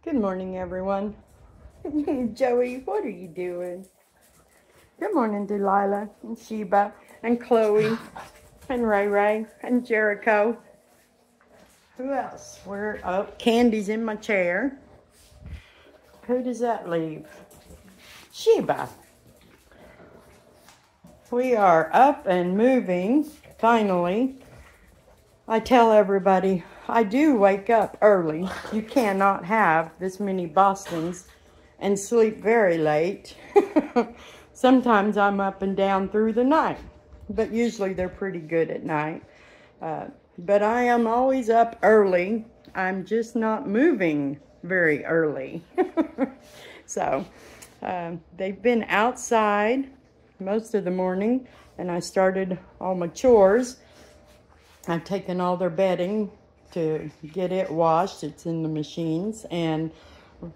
Good morning, everyone. Joey, what are you doing? Good morning, Delilah and Sheba and Chloe and Ray Ray and Jericho. Who else? We're up. Candy's in my chair. Who does that leave? Sheba. We are up and moving, finally. I tell everybody, I do wake up early. You cannot have this many Bostons and sleep very late. Sometimes I'm up and down through the night, but usually they're pretty good at night. But I am always up early. I'm just not moving very early. So they've been outside most of the morning, and I started all my chores. I've taken all their bedding to get it washed. It's in the machines, and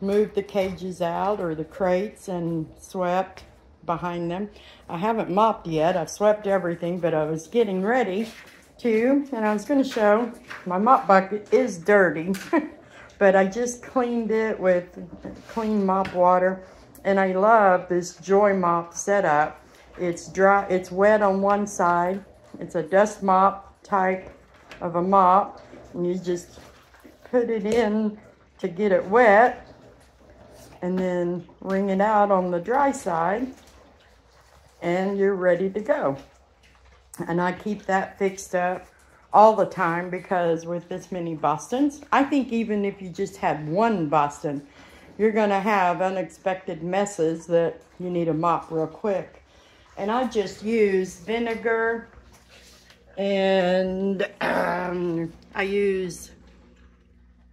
moved the cages out or the crates and swept behind them. I haven't mopped yet. I've swept everything, but I was getting ready to, and I was going to show my mop bucket is dirty, but I just cleaned it with clean mop water, and I love this Joy Mop setup. It's dry, it's wet on one side. It's a dust mop type of a mop, and you just put it in to get it wet and then wring it out on the dry side and you're ready to go. And I keep that fixed up all the time because with this many Bostons, I think even if you just had one Boston, you're gonna have unexpected messes that you need to mop real quick. And I just use vinegar, and I use,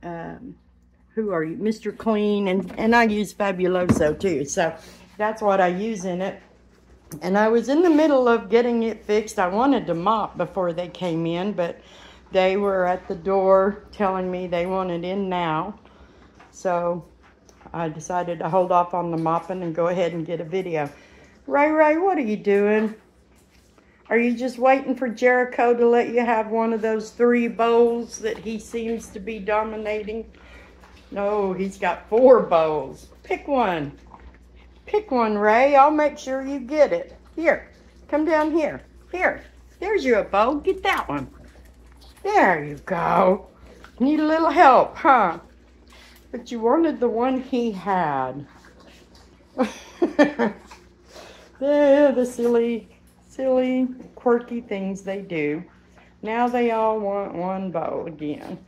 who are you? Mr. Clean, and I use Fabuloso too. So that's what I use in it. And I was in the middle of getting it fixed. I wanted to mop before they came in, but they were at the door telling me they wanted in now. So I decided to hold off on the mopping and go ahead and get a video. Ray Ray, what are you doing? Are you just waiting for Jericho to let you have one of those 3 bowls that he seems to be dominating? No, he's got 4 bowls. Pick one. Pick one, Ray. I'll make sure you get it. Here, come down here. Here, there's your bowl. Get that one. There you go. Need a little help, huh? But you wanted the one he had. They're the silly, quirky things they do. Now they all want one bowl again.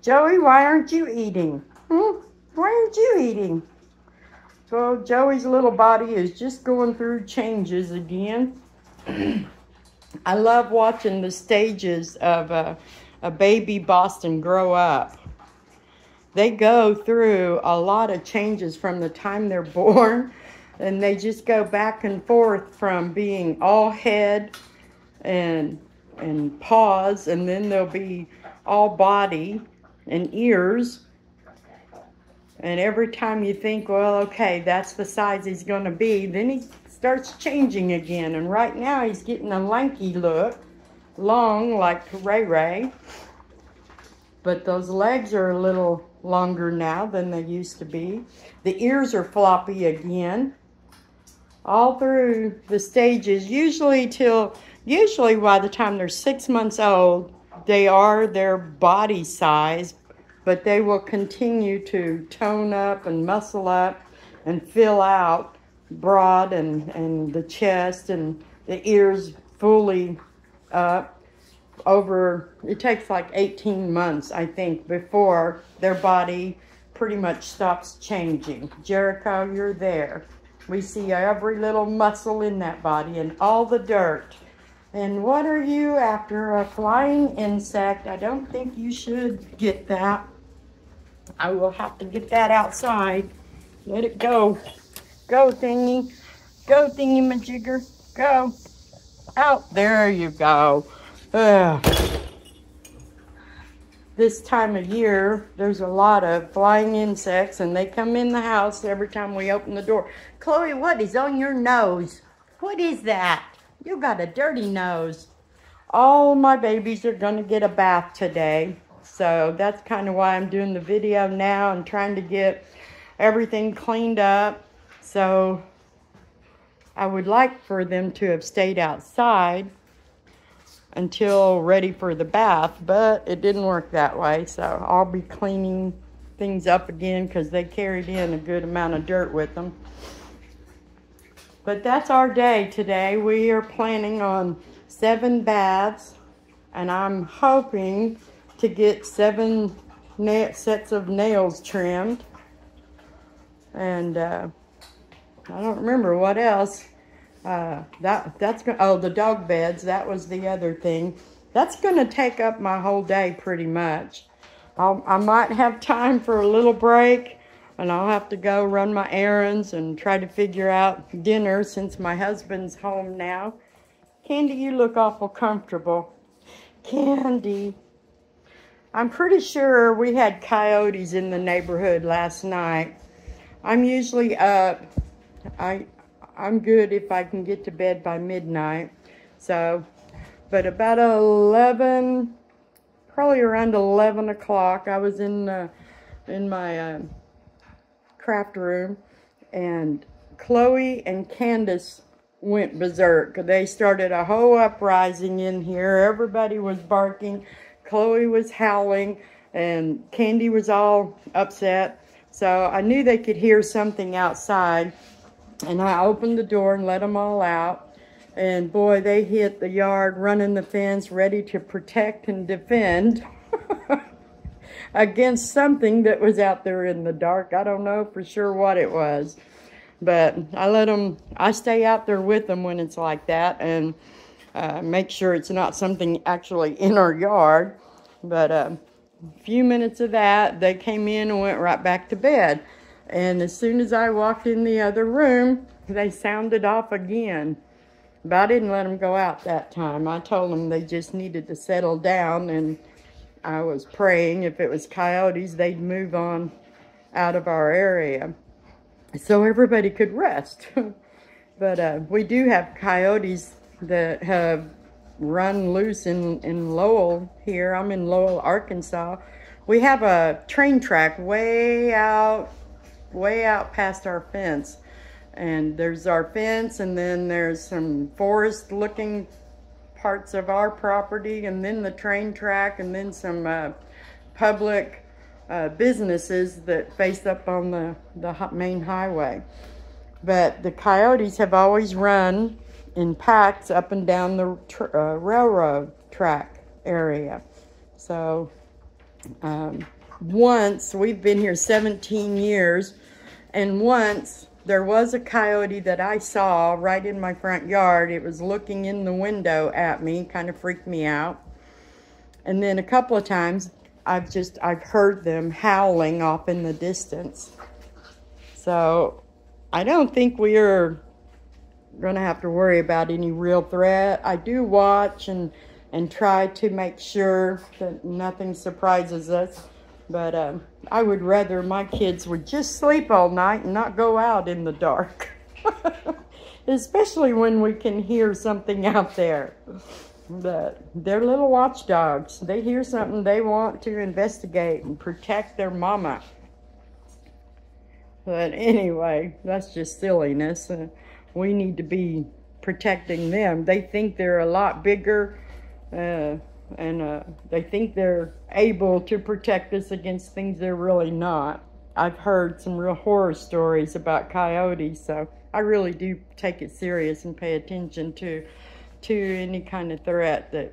Joey, why aren't you eating? Why aren't you eating? So Joey's little body is just going through changes again. I love watching the stages of a baby Boston grow up. They go through a lot of changes from the time they're born, and they just go back and forth from being all head and paws, and then they'll be all body and ears. And every time you think, well, okay, that's the size he's going to be, then he starts changing again. And right now he's getting a lanky look, long like Ray Ray. But those legs are a little longer now than they used to be. The ears are floppy again. All through the stages, usually by the time they're 6 months old, they are their body size, but they will continue to tone up and muscle up and fill out broad and the chest and the ears fully up. It takes like 18 months, I think, before their body pretty much stops changing. Jericho, you're there. We see every little muscle in that body and all the dirt. And what are you after? A flying insect? I don't think you should get that. I will have to get that outside. Let it go. Go, thingy. Go, thingy-majigger. Go. Out. There you go. This time of year, there's a lot of flying insects, and they come in the house every time we open the door. Chloe, what is on your nose? What is that? You got a dirty nose. All my babies are going to get a bath today. So that's kind of why I'm doing the video now and trying to get everything cleaned up. So I would like for them to have stayed outside until ready for the bath, but it didn't work that way. So I'll be cleaning things up again because they carried in a good amount of dirt with them. But that's our day today. We are planning on 7 baths, and I'm hoping to get 7 sets of nails trimmed. And I don't remember what else. Oh, the dog beds, that was the other thing. That's gonna take up my whole day pretty much. I might have time for a little break, and I'll have to go run my errands and try to figure out dinner since my husband's home now. Candy, you look awful comfortable. Candy. I'm pretty sure we had coyotes in the neighborhood last night. I'm usually up. I'm good if I can get to bed by midnight. So, but about 11, probably around 11 o'clock, I was in my craft room, and Chloe and Candace went berserk. They started a whole uprising in here. Everybody was barking. Chloe was howling, and Candy was all upset. So I knew they could hear something outside. And I opened the door and let them all out. And boy, they hit the yard, running the fence, ready to protect and defend against something that was out there in the dark. I don't know for sure what it was. But I stay out there with them when it's like that and make sure it's not something actually in our yard. But a few minutes of that, they came in and went right back to bed. And as soon as I walked in the other room, they sounded off again. But I didn't let them go out that time. I told them they just needed to settle down, and I was praying if it was coyotes, they'd move on out of our area so everybody could rest. But we do have coyotes that have run loose in Lowell here. I'm in Lowell, Arkansas. We have a train track way out past our fence, and there's our fence, and then there's some forest looking parts of our property, and then the train track, and then some public businesses that face up on the main highway. But the coyotes have always run in packs up and down the railroad track area. So once, we've been here 17 years, and once there was a coyote that I saw right in my front yard. It was looking in the window at me, kind of freaked me out. And then a couple of times I've heard them howling off in the distance. So I don't think we are going to have to worry about any real threat. I do watch and try to make sure that nothing surprises us. But I would rather my kids would just sleep all night and not go out in the dark. Especially when we can hear something out there. But they're little watchdogs. They hear something, they want to investigate and protect their mama. But anyway, that's just silliness. We need to be protecting them. They think they're a lot bigger, and they think they're able to protect us against things they're really not. I've heard some real horror stories about coyotes, so I really do take it serious and pay attention to any kind of threat that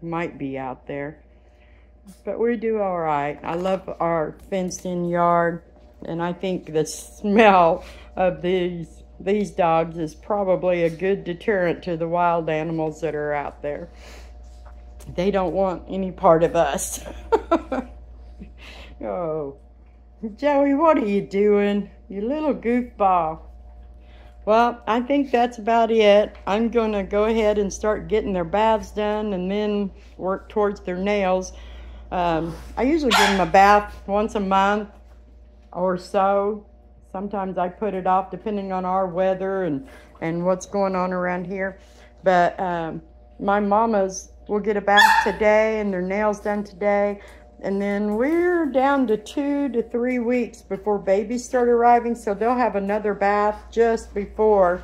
might be out there. But we do all right. I love our fenced-in yard, and I think the smell of these dogs is probably a good deterrent to the wild animals that are out there. They don't want any part of us. Oh, Joey, what are you doing? You little goofball. Well, I think that's about it. I'm going to go ahead and start getting their baths done and then work towards their nails. I usually give them a bath once a month or so. Sometimes I put it off depending on our weather and what's going on around here. But my mamas will get a bath today and their nails done today. And then we're down to 2 to 3 weeks before babies start arriving. So they'll have another bath just before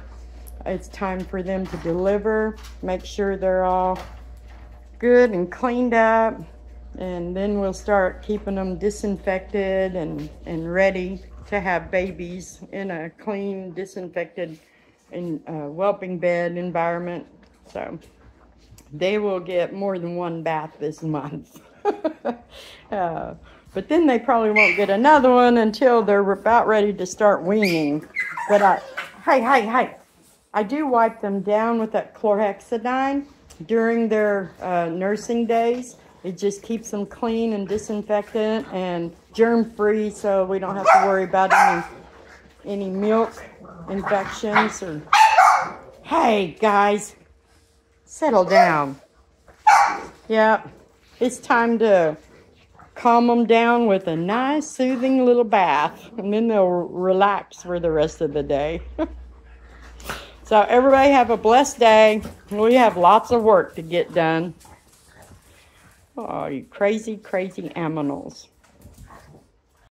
it's time for them to deliver. Make sure they're all good and cleaned up. And then we'll start keeping them disinfected and ready to have babies in a clean, disinfected, and whelping bed environment. So they will get more than one bath this month. But then they probably won't get another one until they're about ready to start weaning. But hey, I do wipe them down with that chlorhexidine during their nursing days. It just keeps them clean and disinfectant and germ-free, so we don't have to worry about any milk infections. Or hey, guys, settle down. Yeah, it's time to calm them down with a nice, soothing little bath, and then they'll relax for the rest of the day. So everybody have a blessed day. We have lots of work to get done. Oh, you crazy, crazy aminals.